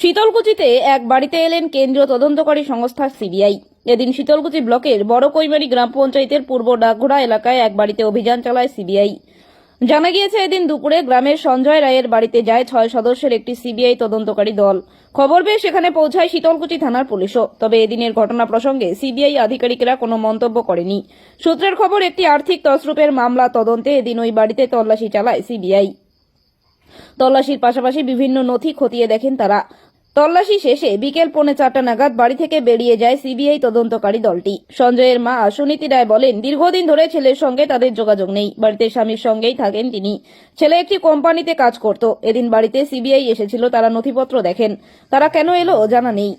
শীতলকুচিতে এক বাড়িতে এলেন কেন্দ্রীয় তদন্তকারী সংস্থা সিবিআই। এদিন শীতলকুচি ব্লকের বড় কৈমারি গ্রাম পঞ্চায়েতের পূর্ব ডাকঘোড়া এলাকায় এক বাড়িতে অভিযান চালায় সিবিআই। জানা গিয়েছে, এদিন দুপুরে গ্রামের সঞ্জয় রায়ের বাড়িতে যায় 6 সদস্যের একটি সিবিআই তদন্তকারী দল। খবর পেয়ে সেখানে পৌঁছায় শীতলকুচি থানার পুলিশও। তবে এদিনের ঘটনা প্রসঙ্গে সিবিআই আধিকারিকরা কোনো মন্তব্য করেনি। সূত্রের খবর, একটি আর্থিক তছরূপের মামলা তদন্তে এদিন ওই বাড়িতে তল্লাশি চালায় সিবিআই। তল্লাশির পাশাপাশি বিভিন্ন নথি খতিয়ে দেখেন তারা। তল্লাশি শেষে বিকেল 4:45 নাগাদ বাড়ি থেকে বেরিয়ে যায় সিবিআই তদন্তকারী দলটি। সঞ্জয়ের মা সুনীতি রায় বলেন, দীর্ঘদিন ধরে ছেলের সঙ্গে তাদের যোগাযোগ নেই। বাড়িতে স্বামীর সঙ্গেই থাকেন তিনি। ছেলে একটি কোম্পানিতে কাজ করত। এদিন বাড়িতে সিবিআই এসেছিল, তারা নথিপত্র দেখেন। তারা কেন এলো জানা নেই।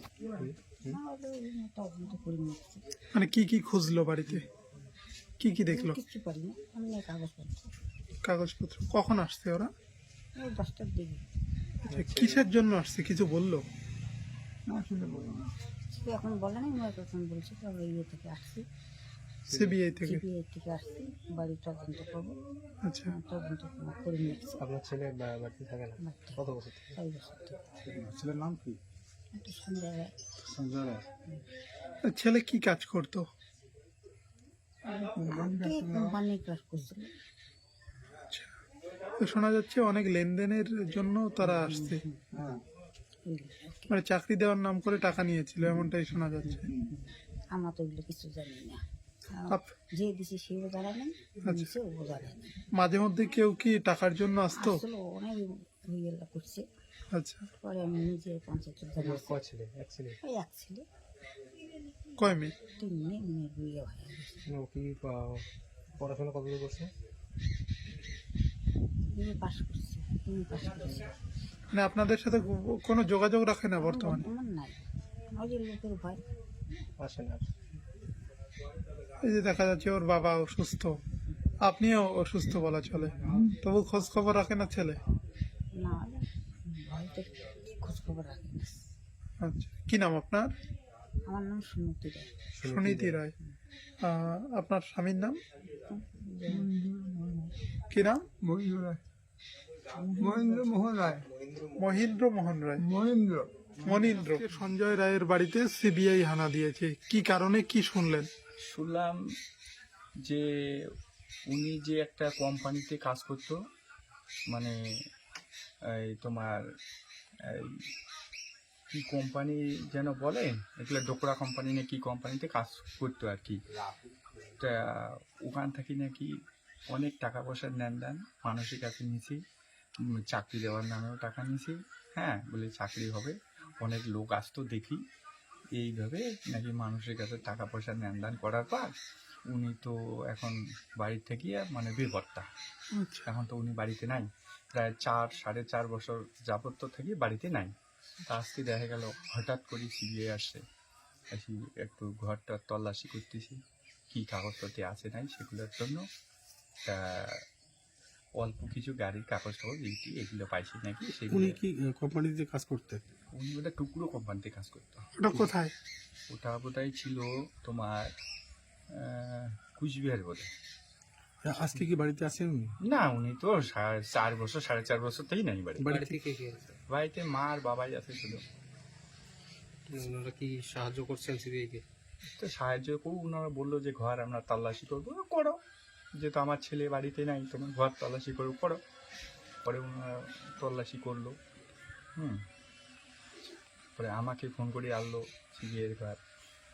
মানে কি কি খুঁজলো বাড়িতে, কি কি দেখলো? কিছু পারিনি, আমি কাগজপত্র কখন আসছে ওরা? 10টার দিকে। কিসের জন্য আসছে কিছু বললো? সে এখন বলে নাই, আমি এখন বলছি তো আমরা ইয়ে থেকে আসছি, সিবিআই থেকে। সিবিআই থেকে আসছি, বাড়ি তদন্ত করবো। আচ্ছা, তদন্ত করে নিচ্ছি। আপনার ছেলে বাড়িতে থাকে না? কত বছর থেকে? 6 বছর থেকে। ছেলের নাম কি? একটা সন্ধ্যা সঞ্জয় রায়। ছেলে কি কাজ করতো? কোম্পানি কাজ করছিল। তো শোনা যাচ্ছে অনেক লেনদেনের জন্য তারা আসছে, মানে চাকরি দেওয়ার নাম করে টাকা নিয়েছিল, এমনটাই শোনা যাচ্ছে। আমরা তো এগুলো কিছু জানি না। আপ- যে দিছি সেও জানে না, নিচে ও জানে না। মাঝে মধ্যে কেউ কি টাকার জন্য আসতো? আসলে অনেক ইয়ে করছে। আচ্ছা, পরে আমি নিজে পঞ্চায়েতের জানাচ্ছি। কয় ছেলে? এক ছেলে। ওই এক ছেলে, কয় মেয়ে? 3 মেয়ে, মেয়ের বিয়ে হয়ে গেছে। ও কি পড়াশোনা কত দূর করছে? বিয়ে পাস করছে, তুমি পাস করছে। মানে আপনাদের সাথে কোনো যোগাযোগ রাখে না বর্তমানে? আমার নাই, ওই যে লোকের ভয়। আসে না। এই যে দেখা যাচ্ছে ওর বাবা অসুস্থ, আপনিও অসুস্থ বলা চলে, তবু খোঁজ খবর রাখে না ছেলে? না, ভয়তে খোঁজ খবর রাখি না। আচ্ছা, কি নাম আপনার? আমার নাম সুমতি রায়। সুনীতি রায়। আপনার স্বামীর নাম কি নাম? মহেন্দ্র মোহন রায়। মহেন্দ্র মোহন রায়। মনীন্দ্র। সঞ্জয় রায়ের বাড়িতে সিবিআই হানা দিয়েছে, কি কারণে, কি শুনলেন? শুনলাম যে উনি যে একটা কোম্পানিতে কাজ করতো, মানে এই তোমার এই কি কোম্পানি যেন বলে, এগুলো ডোকরা কোম্পানি না কি কোম্পানিতে কাজ করতো আর কি। তা ওখান থেকে নাকি অনেক টাকা পয়সার দেন মানুষের কাছে নিয়েছি, চাকরি দেওয়ার নামেও টাকা নিয়েছি। হ্যাঁ, বলে চাকরি হবে, অনেক লোক আসতো দেখি। এইভাবে নাকি মানুষের কাছে টাকা পয়সা নেনদান করার পর উনি তো এখন বাড়ির থেকে মানে বেপত্তা। এখন তো উনি বাড়িতে নাই, প্রায় 4-4.5 বছর যাবত তো থেকে বাড়িতে নাই। তা আজকে দেখা গেল হঠাৎ করে সিবিআই আসছে, আসি একটু ঘরটা তল্লাশি করতেছি, কি কাগজপত্র আছে নাই সেগুলোর জন্য। তা অল্প কিছু গাড়ির কাগজ টাগজ এগুলো পাইছি নাকি। সেগুলো উনি কি কোম্পানিতে কাজ করতেন? উনি ওটা টুকরো কোম্পানিতে কাজ করতো। ওটা কোথায়? ওটা বোধহয় ছিল তোমার কুচবিহার বোধ। আজকে কি বাড়িতে আছেন উনি? না, উনি তো 4 বছর 4.5 বছর থেকেই নাই বাড়ি। বাড়ি থেকে কে আছে? বাড়িতে মা আর বাবাই আছে শুধু। ওনারা কি সাহায্য করছেন সিবিআই কে? তো সাহায্য করবো, ওনারা বললো যে ঘর আমরা তল্লাশি করবো, করো, যেহেতু আমার ছেলে বাড়িতে নাই, তোমার ঘর তল্লাশি করবো, করো। পরে ওনারা তল্লাশি করলো। পরে আমাকে ফোন করে আনলো সিবিআইয়ের ঘর।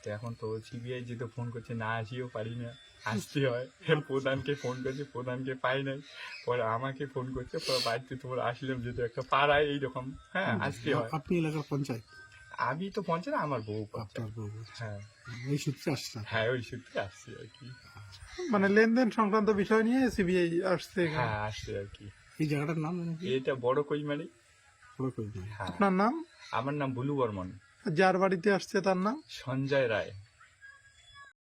তো এখন তো সিবিআই যেহেতু ফোন করছে, না আসিও পারি না, আসতে হয়। প্রধানকে ফোন করছে, প্রধানকে পাই নাই। পরে আমাকে ফোন করছে, পরে বাড়িতে তোমার আসলাম, যেহেতু একটা পাড়ায় এইরকম, হ্যাঁ আসতে হয়। আপনি এলাকার পঞ্চায়েত? আমি তো পঞ্চায়েত, আমার বউ আপনার পঞ্চায়েত। বউ? হ্যাঁ এই সূত্রে আসছেন? হ্যাঁ, ওই সূত্রে আসছি আর কি। মানে লেনদেন সংক্রান্ত বিষয় নিয়ে সিবিআই আসছে এখানে? হ্যাঁ, আসছে আর কি। এই জায়গাটার নাম জানেন কি? এটা বড় কৈমারি। বড় কই না? হ্যাঁ, আপনার নাম? আমার নাম বুলু বর্মন। যার বাড়িতে আসছে তার নাম? সঞ্জয় রায়।